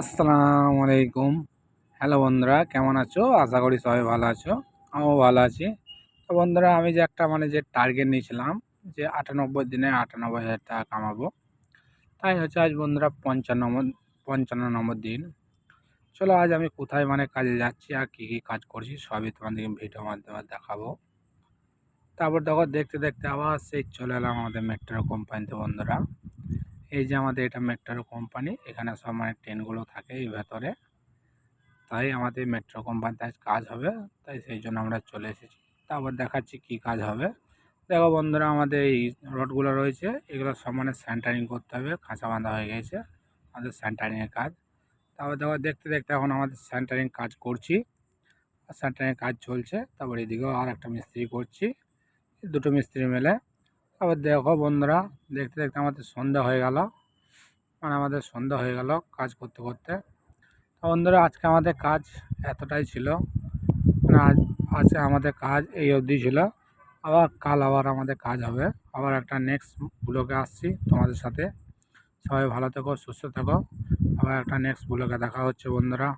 আসসালামু আলাইকুম। হ্যালো বন্ধুরা, কেমন আছো? আশা করি সবাই ভালো আছো। আমিও ভালো আছি। তো বন্ধুরা, আমি যে একটা যে টার্গেট নিয়েছিলাম যে ৯৮ দিনে ৯৮,০০০ টাকা কামাবো। তাই হচ্ছে আজ বন্ধুরা ৫৫ নম্বর দিন। চলো আজ আমি কোথায় কাজে যাচ্ছি আর কী কাজ করছি সবই তোমাদেরকে ভিডিওর মাধ্যমে দেখাবো। তারপর দেখো দেখতে দেখতে আবার সেই চলে এলাম আমাদের মেট্রো কোম্পানিতে বন্ধুরা। এই যে আমাদের এটা মেট্রো কোম্পানি, এখানে সব ট্রেনগুলো থাকে এই ভেতরে। তাই আমাদের মেট্রো কোম্পানিতে আজ কাজ হবে, তাই সেই জন্য আমরা চলে এসেছি। তারপর দেখাচ্ছি কি কাজ হবে। দেখো বন্ধুরা, আমাদের এই রডগুলো রয়েছে, এগুলো সব সেন্টারিং করতে হবে। খাঁচা বাঁধা হয়ে গেছে আমাদের সেন্টারিংয়ের কাজ। তারপর দেখো দেখতে দেখতে এখন আমাদের সেন্টারিং কাজ করছি, আর সেন্টারিং কাজ চলছে। তারপর এদিকেও আর একটা মিস্ত্রি করছি, দুটো মিস্ত্রি মিলে। তারপর দেখো বন্ধুরা, দেখতে দেখতে আমাদের সন্ধ্যা হয়ে গেল, আমাদের সন্ধ্যা হয়ে গেল কাজ করতে করতে। তো বন্ধুরা, আজকে আমাদের কাজ এতটাই ছিল। আজ আজকে আমাদের কাজ এই অবধি ছিল। কাল আমাদের কাজ হবে। আবার একটা নেক্সট ব্লগে আসছি তোমাদের সাথে। সবাই ভালো থেকো, সুস্থ থেকো। আবার একটা নেক্সট ব্লগে দেখা হচ্ছে বন্ধুরা।